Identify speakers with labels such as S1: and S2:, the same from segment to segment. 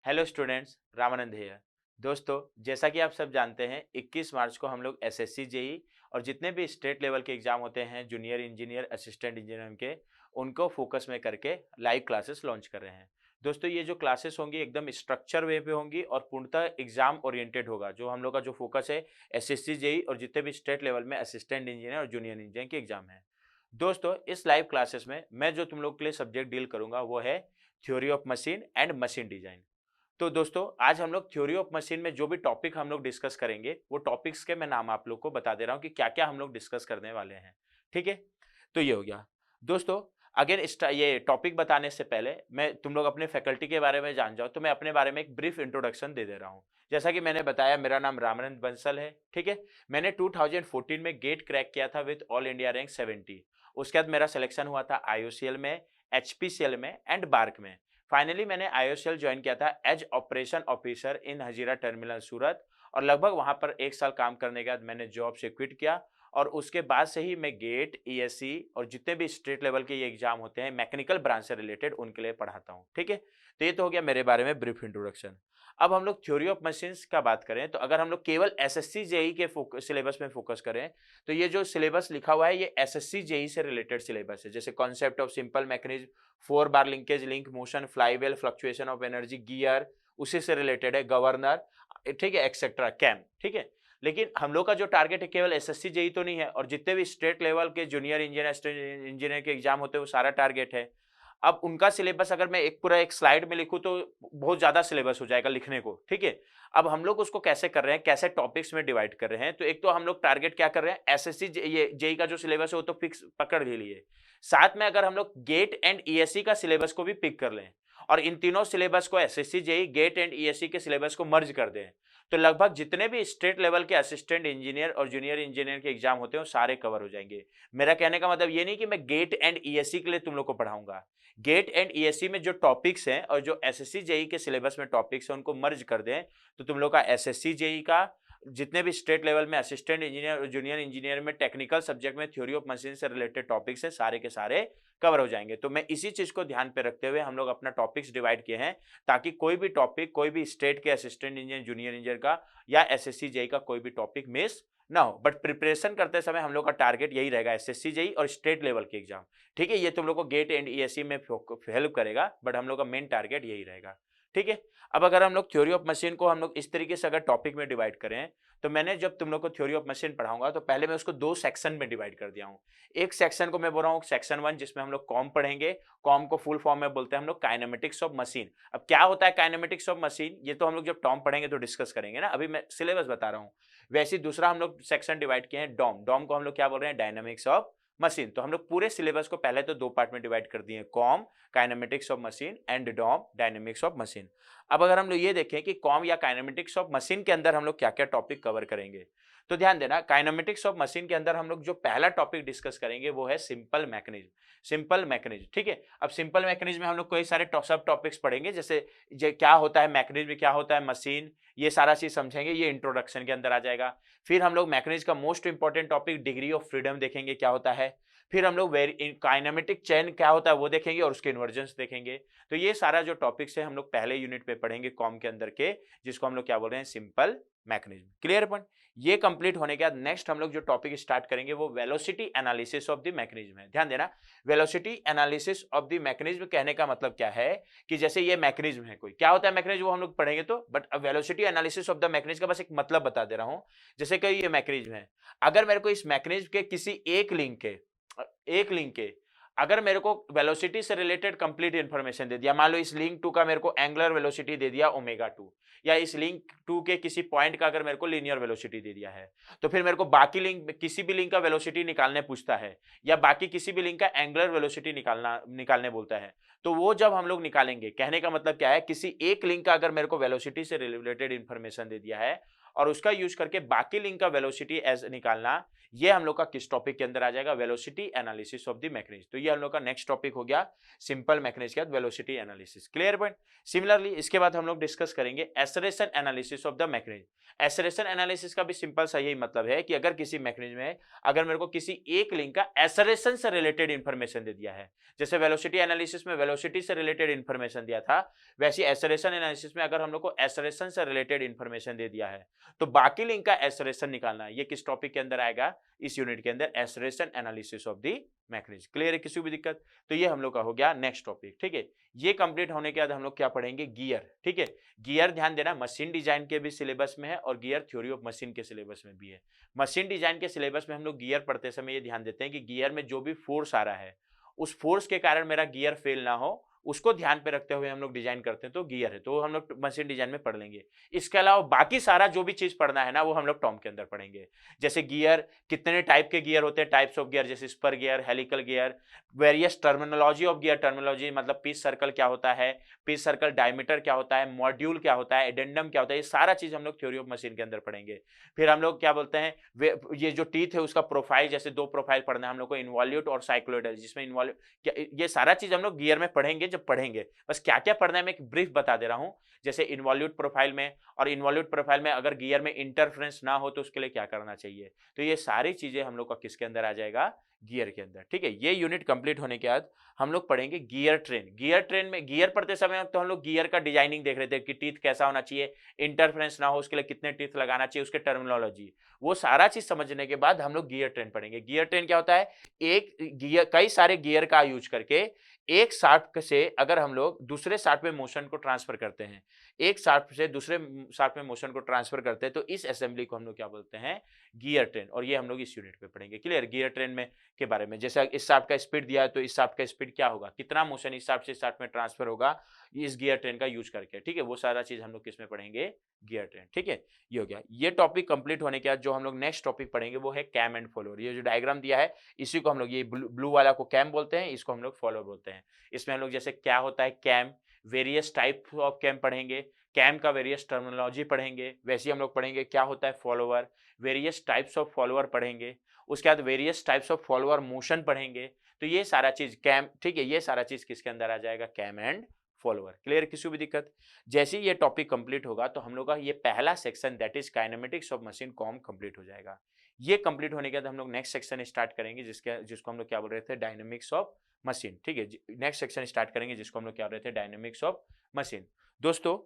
S1: Hello students, Ramanand है। दोस्तों, जैसा कि आप सब जानते हैं 21 मार्च को हम लोग एसएससी जेई और जितने भी स्टेट लेवल के एग्जाम होते हैं जूनियर इंजीनियर असिस्टेंट इंजीनियर के उनको फोकस में करके लाइव क्लासेस लॉन्च कर रहे हैं। दोस्तों, ये जो क्लासेस होंगी एकदम स्ट्रक्चर वे पे होंगी और पूर्णतः एग्जाम ओरिएंटेड होगा। जो हम लोग का जो फोकस है एसएससी जेई और जितने भी स्टेट लेवल में असिस्टेंट इंजीनियर और जूनियर इंजीनियर के एग्जाम है। दोस्तों, इस लाइव क्लासेस में मैं जो तुम लोग के लिए सब्जेक्ट डील करूंगा वो है theory of machine and machine design. तो दोस्तों, आज हम लोग थ्योरी ऑफ मशीन में जो भी टॉपिक हम लोग डिस्कस करेंगे वो टॉपिक्स के मैं नाम आप लोग को बता दे रहा हूँ कि क्या क्या हम लोग डिस्कस करने वाले हैं। ठीक है, तो ये हो गया। दोस्तों, अगर ये टॉपिक बताने से पहले मैं तुम लोग अपने फैकल्टी के बारे में जान जाओ तो मैं अपने बारे में एक ब्रीफ इंट्रोडक्शन दे रहा हूँ। जैसा कि मैंने बताया, मेरा नाम रामानंद बंसल है। ठीक है, मैंने 2014 में गेट क्रैक किया था विद ऑल इंडिया रैंक 70। उसके बाद मेरा सिलेक्शन हुआ था आईओसीएल में, एचपीसीएल में एंड बार्क में। फाइनली मैंने आईओसीएल ज्वाइन किया था as operation officer in Hazira terminal Surat, और लगभग वहां पर 1 साल काम करने के बाद मैंने जॉब से क्विट किया। और उसके बाद से ही मैं गेट, ईएससी और जितने भी स्टेट लेवल के ये एग्जाम होते हैं मैकेनिकल ब्रांच से रिलेटेड उनके लिए पढ़ाता हूँ। ठीक है, तो ये तो हो गया मेरे बारे में ब्रीफ इंट्रोडक्शन। अब हम लोग थ्योरी ऑफ मशीन्स का बात करें तो अगर हम लोग केवल एसएससी जेई के सिलेबस में फोकस करें तो ये जो सिलेबस लिखा हुआ है ये एसएससी जेई से रिलेटेड सिलेबस है। जैसे concept of simple mechanism, 4 bar linkage, link motion, flywheel, fluctuation of energy, gear, उसी से रिलेटेड है, गवर्नर, ठीक है, एक्सेट्रा, कैम। ठीक है, लेकिन हम लोग का जो टारगेट है केवल एसएससी जेई तो नहीं है, और जितने भी स्टेट लेवल के जूनियर इंजीनियर इंजीनियर के एग्जाम होते हैं वो सारा टारगेट है। अब उनका सिलेबस अगर मैं एक पूरा एक स्लाइड में लिखूं तो बहुत ज्यादा सिलेबस हो जाएगा लिखने को। ठीक है, अब हम लोग उसको कैसे कर रहे हैं, कैसे टॉपिक्स में डिवाइड कर रहे हैं, तो एक तो हम लोग टारगेट क्या कर रहे हैं, एसएससी ये जेई का जो सिलेबस है वो तो फिक्स पकड़ ही लिए। साथ में अगर हम लोग गेट एंड ईएससी का सिलेबस को भी पिक कर लें और इन तीनों सिलेबस को SSC JE, GATE and ESC के सिलेबस को मर्ज कर दें, तो लगभग जितने भी स्टेट लेवल के असिस्टेंट इंजीनियर और जूनियर इंजीनियर के एग्जाम होते हैं वो सारे कवर हो जाएंगे। मेरा कहने का मतलब ये नहीं कि मैं गेट एंड ईएससी के लिए तुम लोग को पढ़ाऊंगा। गेट एंड ईएससी में जो टॉपिक्स हैं और जो एसएससी जेई के सिलेबस में टॉपिक्स हैं उनको मर्ज कर दें, तो तुम लोग का एसएससी जेई का जितने भी स्टेट लेवल में असिस्टेंट इंजीनियर और जूनियर इंजीनियर में टेक्निकल सब्जेक्ट में थ्योरी ऑफ मशीन से रिलेटेड टॉपिक्स है सारे के सारे कवर हो जाएंगे। तो मैं इसी चीज को ध्यान पे रखते हुए हम लोग अपना टॉपिक्स डिवाइड किए हैं, ताकि कोई भी टॉपिक कोई भी स्टेट के असिस्टेंट इंजीनियर जूनियर इंजीनियर का या एसएससी जेई का कोई भी टॉपिक मिस ना हो। बट प्रिपरेशन करते समय हम लोग का टारगेट यही रहेगा, एसएससी जेई और स्टेट लेवल के एग्जाम। ठीक है, ये तुम लोग को गेट एंड ईएससी में हेल्प करेगा, बट हम लोग का मेन टारगेट यही रहेगा। ठीक है, अब अगर हम लोग थ्योरी ऑफ मशीन को हम लोग इस तरीके से अगर टॉपिक में डिवाइड करें, तो मैंने जब तुम लोग को थ्योरी ऑफ मशीन पढ़ाऊंगा तो पहले मैं उसको 2 सेक्शन में डिवाइड कर दिया हूँ। एक सेक्शन को मैं बोल रहा हूँ सेक्शन 1, जिसमें हम लोग कॉम पढ़ेंगे। कॉम को फुल फॉर्म में बोलते हैं हम लोग काइनेमेटिक्स ऑफ मशीन। अब क्या होता है काइनेमेटिक्स ऑफ मशीन, ये तो हम लोग जब टर्म पढ़ेंगे तो डिस्कस करेंगे ना, अभी मैं सिलेबस बता रहा हूँ। वैसे ही दूसरा हम लोग सेक्शन डिवाइड किए हैं डॉम। डॉम को हम लोग क्या बोल रहे हैं, डायनामिक्स ऑफ मशीन। तो हम लोग पूरे सिलेबस को पहले तो 2 पार्ट में डिवाइड कर दिए, KOM kinematics of machine and DOM dynamics of machine. अब अगर हम लोग ये देखें कि कॉम या काइनेमेटिक्स ऑफ मशीन के अंदर हम लोग क्या क्या टॉपिक कवर करेंगे, तो ध्यान देना, काइनेमेटिक्स ऑफ मशीन के अंदर हम लोग जो पहला टॉपिक डिस्कस करेंगे वो है सिंपल मैकेनिज्म। सिंपल मैकेनिज्म, ठीक है। अब सिंपल मैकेनिज्म में हम लोग कई सारे सब टॉपिक्स पढ़ेंगे, जैसे क्या होता है मैकेनिज्म, क्या होता है मशीन, ये सारा चीज समझेंगे, ये इंट्रोडक्शन के अंदर आ जाएगा। फिर हम लोग मैकेनिज्म का most important topic degree of freedom देखेंगे, क्या होता है। फिर हम लोग काइनेमेटिक चेन क्या होता है वो देखेंगे और उसके इन्वर्जेंस देखेंगे। तो ये सारा जो टॉपिक्स है हम लोग पहले यूनिट पे पढ़ेंगे कॉम के अंदर के, जिसको हम लोग क्या बोल रहे हैं, सिंपल मैकेनिज्म। Clear point. ये कंप्लीट होने के बाद नेक्स्ट हम लोग जो टॉपिक स्टार्ट करेंगे वो velocity analysis of the mechanism है। ध्यान देना, velocity analysis of the mechanism कहने का मतलब क्या है कि जैसे ये मैकेनिज्म है, कोई क्या होता है मैकेनिज्म वो हम लोग पढ़ेंगे, तो but velocity analysis of the mechanism का बस एक मतलब बता दे रहा हूं। जैसे कि ये मैकेनिज्म है, अगर मेरे को इस मैकेनिज्म के किसी एक लिंक के अगर मेरे को वेलोसिटी से रिलेटेड कंप्लीट इंफॉर्मेशन दे दिया, मान लो इस लिंक 2 का मेरे को एंगुलर वेलोसिटी दे दिया ओमेगा 2, या इस लिंक 2 के किसी पॉइंट का अगर मेरे को लीनियर वेलोसिटी दे दिया है, तो फिर मेरे को बाकी लिंक किसी भी लिंक का वेलोसिटी निकालने पूछता है, या बाकी किसी भी लिंक का एंगुलर वेलोसिटी निकालने बोलता है। तो वो जब हम लोग निकालेंगे, कहने का मतलब क्या है, किसी एक लिंक का अगर मेरे को वेलोसिटी से रिलेटेड इंफॉर्मेशन दे दिया है और उसका यूज करके बाकी लिंक का वेलोसिटी एज निकालना, ये हम लोग का किस टॉपिक के अंदर आ जाएगा, velocity analysis of the mechanism. तो ये हम लोग का नेक्स्ट टॉपिक हो गया सिंपल मैकेनिज्म के बाद velocity analysis. Clear point. Similarly इसके बाद हम लोग डिस्कस करेंगे acceleration analysis of the mechanism. Acceleration analysis का भी सिंपल सा यही मतलब है कि अगर किसी मैकेनिज्म में अगर मेरे को किसी एक लिंक का एक्सेलरेशन से रिलेटेड इंफॉर्मेशन दे दिया है, जैसे वेलोसिटी एनालिसिस में वेलोसिटी से रिलेटेड इंफॉर्मेशन दिया था, वैसे एक्सेलरेशन एनालिसिस में अगर हम लोग को एक्सेलरेशन से रिलेटेड इंफॉर्मेशन दे दिया है तो बाकी लिंक का एक्सेलरेशन निकालना है। ये किस टॉपिक के अंदर आएगा, इस यूनिट के अंदर, acceleration analysis of the mechanism. Clear है, किसी भी दिक्कत? तो ये हम लोग का हो गया नेक्स्ट टॉपिक। ठीक है, ये कंप्लीट होने के बाद हम लोग क्या पढ़ेंगे, गियर। ठीक है, गियर ध्यान देना मशीन डिजाइन के भी सिलेबस में है और गियर थ्योरी ऑफ मशीन के सिलेबस में भी है। मशीन डिजाइन के सिलेबस में हम लोग गियर पढ़ते समय ये ध्यान देते हैं कि गियर में जो भी फोर्स आ रहा है उस फोर्स के कारण मेरा गियर फेल ना हो, उसको ध्यान पे रखते हुए हम लोग डिजाइन करते हैं तो गियर है, तो हम लोग मशीन डिजाइन में पढ़ लेंगे। इसके अलावा बाकी सारा जो भी चीज पढ़ना है ना वो हम लोग टॉम के अंदर पढ़ेंगे। जैसे गियर, कितने टाइप के गियर होते हैं, टाइप्स ऑफ गियर, जैसे spur gear, helical gear, various terminology of gear. Terminology मतलब पीस सर्कल क्या होता है, पीस सर्कल डायमीटर क्या होता है, मॉड्यूल क्या होता है, एडेंडम क्या होता है, ये सारा चीज हम लोग थ्योरी ऑफ मशीन के अंदर पढ़ेंगे। फिर हम लोग क्या बोलते हैं, ये जो टीथ है उसका प्रोफाइल, जैसे दो प्रोफाइल पढ़ना है हम लोग को, इन्वॉल्यूट और साइक्लोइडल, जिसमें इन्वॉल्यूट, ये सारा चीज हम लोग गियर में पढ़ेंगे जब पढ़ेंगे। बस क्या क्या पढ़ना है मैं एक ब्रीफ बता दे रहा हूं। जैसे इन्वॉल्यूट प्रोफाइल में, और इन्वॉल्यूट प्रोफाइल में अगर गियर में इंटरफ्रेंस ना हो तो उसके लिए क्या करना चाहिए, तो ये सारी चीजें हम लोग का किसके अंदर आ जाएगा, गियर के अंदर। ठीक है, ये यूनिट कंप्लीट होने के बाद हम लोग पढ़ेंगे गियर ट्रेन। गियर ट्रेन में गियर पढ़ते समय तो हम लोग गियर का डिजाइनिंग देख रहे थे कि टीथ कैसा होना चाहिए, इंटरफ्रेंस ना हो उसके लिए कितने टीथ लगाना चाहिए, उसके टर्मिनोलॉजी, वो सारा चीज समझने के बाद हम लोग गियर ट्रेन पढ़ेंगे। गियर ट्रेन क्या होता है, एक गियर, कई सारे गियर का यूज करके एक शाफ्ट से अगर हम लोग दूसरे शाफ्ट में मोशन को ट्रांसफर करते हैं, एक शाफ्ट से दूसरे शाफ्ट में मोशन को ट्रांसफर करते हैं, तो इस असेंबली को हम लोग क्या बोलते हैं, गियर ट्रेन। और ये हम लोग इस यूनिट पे पढ़ेंगे। क्लियर, गियर ट्रेन में के बारे में, जैसे इस शाफ्ट का स्पीड दिया है तो इस शाफ्ट का स्पीड क्या होगा, कितना मोशन इस शाफ्ट से इस शाफ्ट में ट्रांसफर होगा इस गियर ट्रेन का यूज करके। ठीक है, वो सारा चीज हम लोग किसमें पढ़ेंगे, गियर ट्रेन। ठीक है, ये हो गया। ये टॉपिक कंप्लीट होने के बाद जो हम लोग नेक्स्ट टॉपिक पढ़ेंगे वो है कैम एंड फॉलोअर। ये जो डायग्राम दिया है इसी को हम लोग, ये ब्लू वाला को कैम बोलते हैं, इसको हम लोग फॉलोअर बोलते हैं। इसमें हम लोग जैसे क्या होता है cam, various type of cam पढ़ेंगे, कैम का वेरियस टर्मिनोलॉजी पढ़ेंगे, वैसे ही हम लोग पढ़ेंगे क्या होता है follower, various types of follower पढ़ेंगे, उसके बाद various types of follower motion पढ़ेंगे। तो ये सारा चीज कैम, ठीक है, ये सारा चीज किसके अंदर आ जाएगा, कैम एंड फॉलोअर। क्लियर, किसी भी दिक्कत? जैसे ही ये टॉपिक कंप्लीट होगा तो हम लोग का ये पहला section that is kinematics of machine com complete हो जाएगा। ये कंप्लीट होने के बाद हम लोग नेक्स्ट सेक्शन स्टार्ट करेंगे जिसको हम लोग क्या बोल रहे थे, डायनेमिक्स ऑफ मशीन। ठीक है, नेक्स्ट सेक्शन स्टार्ट करेंगे जिसको हम लोग क्या बोल रहे थे, डायनेमिक्स ऑफ मशीन। दोस्तों,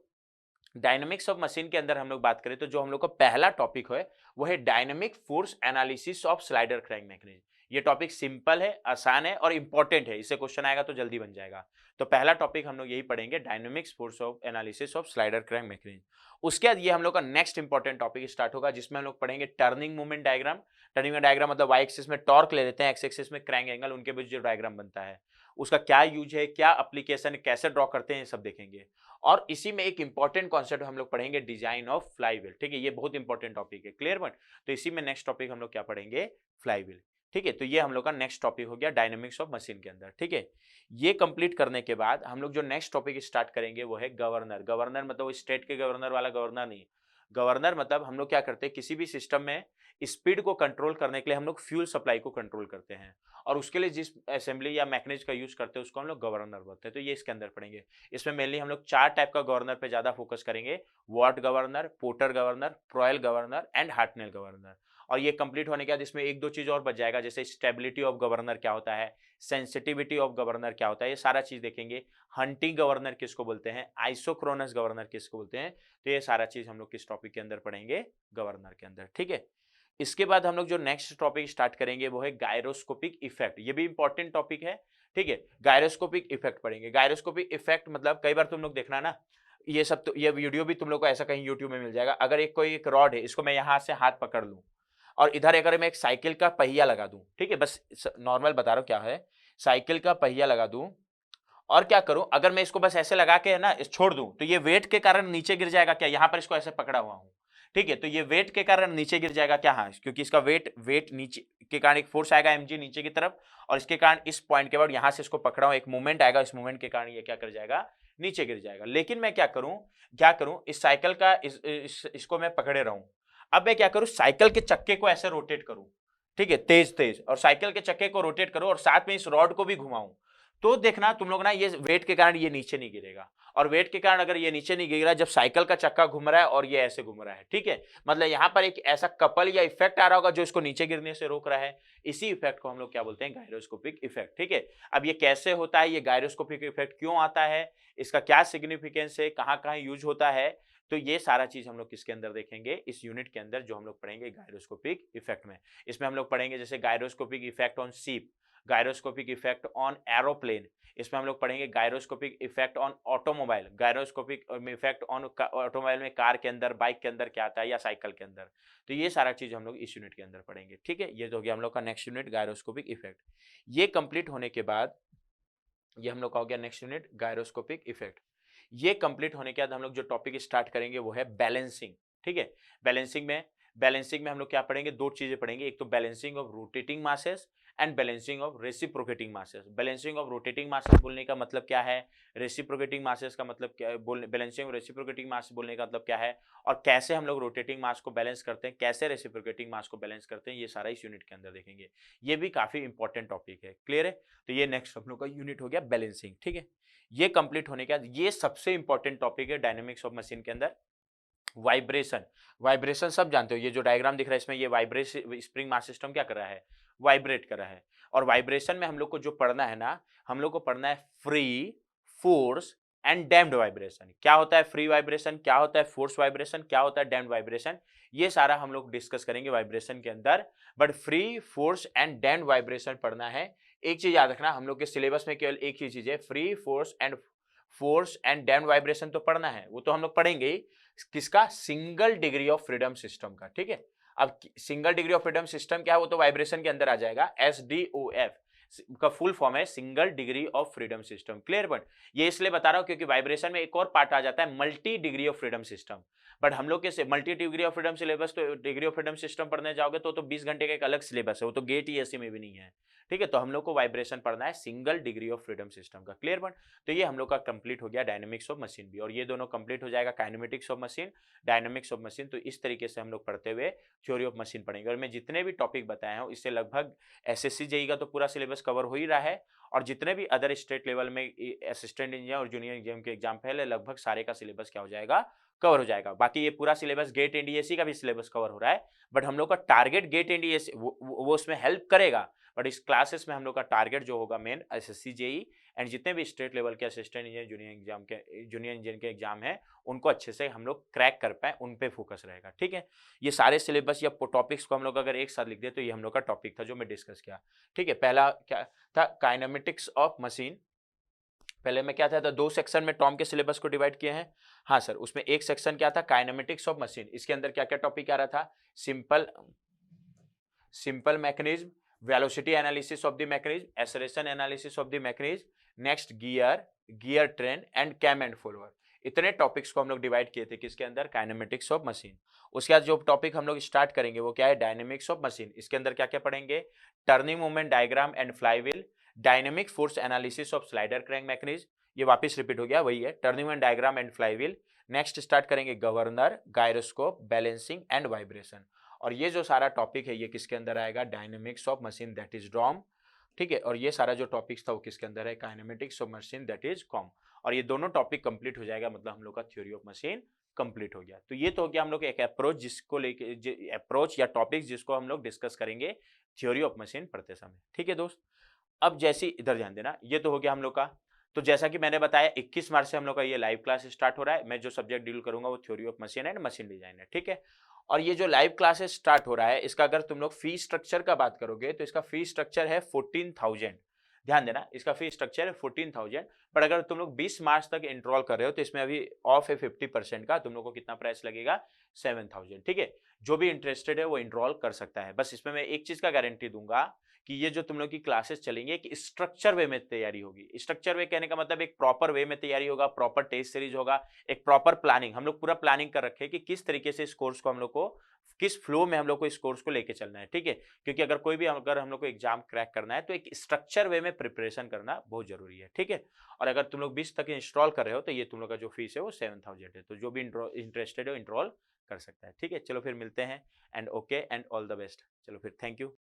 S1: डायनेमिक्स ऑफ मशीन के अंदर हम लोग बात करें तो जो हम लोग का पहला टॉपिक है वो है dynamic force analysis of slider crank mechanism. ये टॉपिक सिंपल है, आसान है और इंपॉर्टेंट है, इससे क्वेश्चन आएगा तो जल्दी बन जाएगा। तो पहला टॉपिक हम लोग यही पढ़ेंगे, dynamics force of analysis of slider crank mechanism. उसके बाद ये हम लोग का नेक्स्ट इंपॉर्टेंट टॉपिक स्टार्ट होगा जिसमें हम लोग पढ़ेंगे turning movement diagram. Turning diagram मतलब वाई एक्सिस में टॉर्क ले लेते हैं, एक्स एक्सिस में क्रैंक एंगल, उनके बीच जो डायग्राम बनता है उसका क्या यूज है, क्या एप्लीकेशन, कैसे ड्रॉ करते हैं, ये सब देखेंगे। और इसी में एक इंपॉर्टेंट कॉन्सेप्ट हम लोग पढ़ेंगे, डिजाइन ऑफ फ्लाईव्हील। ठीक है, ये बहुत इंपॉर्टेंट टॉपिक है। Clear point? तो इसी में नेक्स्ट टॉपिक हम लोग क्या पढ़ेंगे, फ्लाईव्हील। ठीक है, तो ये हम लोग का नेक्स्ट टॉपिक हो गया डायनेमिक्स ऑफ मशीन के अंदर। ठीक है, ये कंप्लीट करने के बाद हम लोग जो नेक्स्ट टॉपिक स्टार्ट करेंगे वो है गवर्नर। गवर्नर मतलब वो स्टेट के गवर्नर वाला गवर्नर नहीं, गवर्नर मतलब हम लोग क्या करते हैं, किसी भी सिस्टम में स्पीड को कंट्रोल करने के लिए हम लोग फ्यूल सप्लाई को कंट्रोल करते हैं और उसके लिए जिस असेंबली या मैकेनिज्म का यूज करते हैं उसको हम लोग गवर्नर बोलते हैं। तो ये इसके अंदर पढ़ेंगे। इसमें मेनली हम लोग 4 टाइप का गवर्नर पे ज्यादा फोकस करेंगे, Watt governor, Porter governor, Proell governor and Hartnell governor. और ये कंप्लीट होने के बाद इसमें एक दो चीज और बच जाएगा, जैसे स्टेबिलिटी ऑफ गवर्नर क्या होता है, सेंसिटिविटी ऑफ गवर्नर क्या होता है, ये सारा चीज देखेंगे। हंटिंग गवर्नर किसको बोलते हैं, आइसोक्रोनस गवर्नर किसको बोलते हैं, तो ये सारा चीज हम लोग किस टॉपिक के अंदर पढ़ेंगे, गवर्नर के अंदर। ठीक है, इसके बाद हम लोग जो नेक्स्ट टॉपिक स्टार्ट करेंगे वो है गायरोस्कोपिक इफेक्ट। ये भी इंपॉर्टेंट टॉपिक है। ठीक है, गायरोस्कोपिक इफेक्ट पढ़ेंगे। गायरोस्कोपिक इफेक्ट मतलब कई बार तुम लोग देखना ना, ये सब तो ये वीडियो भी तुम लोग को ऐसा कहीं यूट्यूब में मिल जाएगा। अगर एक कोई एक रॉड है, इसको मैं यहाँ से हाथ पकड़ लूं और इधर अगर मैं एक साइकिल का पहिया लगा दूं, ठीक है, बस नॉर्मल बता रहा हूं क्या है, साइकिल का पहिया लगा दूं और क्या करूं, अगर मैं इसको बस ऐसे लगा के ना छोड़ दूं तो ये वेट के कारण नीचे गिर जाएगा क्या, यहां पर इसको ऐसे पकड़ा हुआ हूं, ठीक है, तो ये वेट के कारण नीचे गिर जाएगा क्या, हाँ, क्योंकि इसका वेट नीचे के कारण एक फोर्स आएगा mg नीचे की तरफ और इसके कारण इस पॉइंट के बाद यहां से इसको पकड़ा हूं, एक मूवमेंट आएगा, इस मूवमेंट के कारण ये क्या कर जाएगा, नीचे गिर जाएगा। लेकिन मैं क्या करूं, इस साइकिल का इसको मैं पकड़े रहूं। अब मैं क्या करूं, साइकिल के चक्के को ऐसे रोटेट करूं, ठीक है, तेज तेज, और साइकिल के चक्के को रोटेट करो और साथ में इस रॉड को भी घुमाऊं। तो देखना तुम लोग ना, ये वेट के कारण ये नीचे नहीं गिरेगा, और वेट के कारण अगर ये नीचे नहीं गिर रहा है, जब साइकिल का चक्का घूम रहा है और ये ऐसे घूम रहा है, ठीक है, मतलब यहां पर एक ऐसा कपल या इफेक्ट आ रहा होगा जो इसको नीचे गिरने से रोक रहा है। इसी इफेक्ट को हम लोग क्या बोलते हैं, गायरोस्कोपिक इफेक्ट, ठीक है। अब ये कैसे होता है, ये गायरोस्कोपिक इफेक्ट क्यों आता है, इसका क्या सिग्निफिकेंस है, कहां कहां यूज होता है, तो ये सारा चीज हम लोग किसके अंदर देखेंगे, इस यूनिट के अंदर, जो हम लोग पढ़ेंगे गायरोस्कोपिक इफेक्ट में। इसमें हम लोग पढ़ेंगे जैसे gyroscopic effect on ship, gyroscopic effect on aeroplane, इसमें हम लोग पढ़ेंगे gyroscopic effect on automobile, gyroscopic effect on automobile में, कार के अंदर, बाइक के अंदर क्या आता है, या साइकिल के अंदर। तो ये सारा चीज हम लोग इस यूनिट के अंदर पढ़ेंगे, ठीक है। ये तो हो गया हम लोग का नेक्स्ट यूनिट, गायरोस्कोपिक इफेक्ट। ये कंप्लीट होने के बाद, ये हम लोग का हो गया नेक्स्ट यूनिट, गायरोस्कोपिक इफेक्ट। ये कंप्लीट होने के बाद हम लोग जो टॉपिक स्टार्ट करेंगे वो है बैलेंसिंग, ठीक है। बैलेंसिंग में हम लोग क्या पढ़ेंगे, दो चीजें पढ़ेंगे, एक तो balancing of rotating masses and balancing of reciprocating masses. Balancing of rotating masses बोलने का मतलब क्या है, रेसिप्रोकेटिंग मासेस का मतलब क्या है, बैलेंसिंग ऑफ रेसिप्रोकेटिंग मास बोलने का मतलब क्या है, और कैसे हम लोग रोटेटिंग मास को बैलेंस करते हैं, कैसे रेसिप्रोकेटिंग मास को बैलेंस करते हैं, ये सारा इस यूनिट के अंदर देखेंगे। ये भी काफी इंपॉर्टेंट टॉपिक है, क्लियर है। तो ये नेक्स्ट हम लोग का यूनिट हो गया बैलेंसिंग, ठीक है। ये कंप्लीट होने के बाद ये सबसे इंपॉर्टेंट टॉपिक है डायनेमिक्स ऑफ मशीन के अंदर, वाइब्रेशन। वाइब्रेशन सब जानते हो, ये जो डायग्राम दिख रहा है इसमें, ये वाइब्रेशन, स्प्रिंग मास सिस्टम क्या कर रहा है, वाइब्रेट कर रहा है। और वाइब्रेशन में हम लोग को जो पढ़ना है ना, हम लोग को पढ़ना है free, force and damped vibration. क्या होता है फ्री वाइब्रेशन, क्या होता है फोर्स वाइब्रेशन, क्या होता है डैम्प्ड वाइब्रेशन, ये सारा हम लोग डिस्कस करेंगे वाइब्रेशन के अंदर। But free, force and damped vibration पढ़ना है। एक चीज याद रखना, हम लोग के सिलेबस में केवल एक ही चीज है, free, force and damped vibration तो पढ़ना है, वो तो हम लोग पढ़ेंगे ही। किसका, single degree of freedom system का, ठीक है। अब single degree of freedom system क्या है, वो तो वाइब्रेशन के अंदर आ जाएगा, SDOF का फुल फॉर्म है single degree of freedom system, clear. But ये इसलिए बता रहा हूं क्योंकि वाइब्रेशन में एक और पार्ट आ जाता है, multi degree of freedom system. But हम लोग के multi degree of freedom syllabus, तो डिग्री ऑफ फ्रीडम सिस्टम पढ़ने जाओगे तो 20 घंटे का एक अलग सिलेबस है, वो तो गेट ESE में भी नहीं है, ठीक है। तो हम लोग को वाइब्रेशन पढ़ना है single degree of freedom system का, क्लियर। बट तो ये हम लोग का कंप्लीट हो गया डायनेमिक्स ऑफ मशीन भी, और ये दोनों कंप्लीट हो जाएगा kinematics of machine, dynamics of machine. तो इस तरीके से हम लोग पढ़ते हुए थ्योरी ऑफ मशीन पढ़ेंगे। और मैं जितने भी टॉपिक बताए हैं इससे लगभग SSC JEE का तो पूरा सिलेबस कवर हो ही रहा है, और जितने भी अदर स्टेट लेवल में असिस्टेंट इंजीनियर और जूनियर इंजीनियर के एग्जाम पहले, लगभग सारे का सिलेबस क्या हो जाएगा, कवर हो जाएगा। बाकी ये पूरा सिलेबस गेट NDSE का भी सिलेबस कवर हो रहा है, बट हम लोग का टारगेट गेट NDSE वो उसमें हेल्प करेगा, बट इस क्लासेस में हम लोग का टारगेट जो होगा मेन SSC JEE एंड जितने भी स्टेट लेवल के असिस्टेंट इंजीनियर, जूनियर इंजीनियर के एग्जाम है, उनको अच्छे से हम लोग क्रैक कर पाए, उन पे फोकस रहेगा, ठीक है। ये सारे सिलेबस या टॉपिक्स को हम लोग अगर एक साथ लिख दे तो ये हम लोग का टॉपिक था जो मैं डिस्कस किया, ठीक है। पहला क्या था, काइनेमेटिक्स ऑफ मशीन। पहले में क्या था, तो दो सेक्शन में टॉम के सिलेबस को डिवाइड किए हैं। हाँ सर, उसमें एक सेक्शन क्या था, काइनेमेटिक्स ऑफ मशीन। इसके अंदर क्या क्या टॉपिक आ रहा था, simple mechanism, velocity analysis of the mechanism, acceleration analysis of the mechanism, next gear train and cam and follower. इतने टॉपिक्स को हम लोग डिवाइड किए थे किसके अंदर, काइनेमेटिक्स ऑफ मशीन। उसके बाद जो टॉपिक हम लोग स्टार्ट करेंगे वो क्या है, डायनेमिक्स ऑफ मशीन। इसके अंदर क्या क्या पढ़ेंगे, turning movement diagram and flywheel, dynamic force analysis of slider crank mechanism, ये वापस रिपीट हो गया, वही है, turning movement diagram and flywheel. Next start करेंगे governor, gyroscope, balancing and vibration. और ये जो सारा टॉपिक है ये किसके अंदर आएगा, dynamics of machine, that is DOM, ठीक है। और ये सारा जो टॉपिक्स था वो किसके अंदर है, kinematics of machine, that is com. और ये दोनों टॉपिक कंप्लीट हो जाएगा, मतलब हम लोग का थ्योरी ऑफ मशीन कंप्लीट हो गया। तो ये तो हो गया हम लोग एक अप्रोच, जिसको लेके अप्रोच या टॉपिक्स जिसको हम लोग डिस्कस करेंगे थ्योरी ऑफ मशीन पढ़ते समय, ठीक है दोस्त। अब जैसे इधर ध्यान देना, ये तो हो गया हम लोग का। तो जैसा कि मैंने बताया 21 मार्च से हम लोग का ये लाइव क्लास स्टार्ट हो रहा है। मैं जो सब्जेक्ट डील करूंगा वो theory of machine and machine design है, ठीक है। और ये जो लाइव क्लासेस स्टार्ट हो रहा है, इसका अगर तुम लोग फी स्ट्रक्चर का बात करोगे तो इसका फी स्ट्रक्चर है 14,000। ध्यान देना, इसका फी स्ट्रक्चर है 14,000। पर अगर तुम लोग 20 मार्च तक एनरोल कर रहे हो तो इसमें अभी ऑफ है 50% का, तुम लोग को कितना प्राइस लगेगा, 7,000, ठीक है। जो भी इंटरेस्टेड है वो एनरोल कर सकता है। बस इसमें मैं एक चीज का गारंटी दूंगा कि ये जो तुम लोग की क्लासेस चलेंगे एक स्ट्रक्चर वे में तैयारी होगी। स्ट्रक्चर वे कहने का मतलब एक प्रॉपर वे में तैयारी होगा, प्रॉपर टेस्ट सीरीज होगा, एक प्रॉपर प्लानिंग। हम लोग पूरा प्लानिंग कर रखे हैं कि किस तरीके से इस कोर्स को हम लोग को, किस फ्लो में हम लोग को इस कोर्स को लेके चलना है, ठीक है? क्योंकि अगर कोई भी, अगर हम लोग को एग्जाम क्रैक करना है तो एक स्ट्रक्चर वे में प्रिपरेशन करना बहुत जरूरी है, ठीक है? और अगर तुम लोग 20 तक इंस्टॉल कर रहे हो तो ये तुम लोग का जो फीस है वो 7000 है। तो जो भी इंटरेस्टेड हो इंस्टॉल कर सकता है, ठीक है? चलो फिर मिलते हैं, and okay and all the best. चलो फिर, थैंक यू।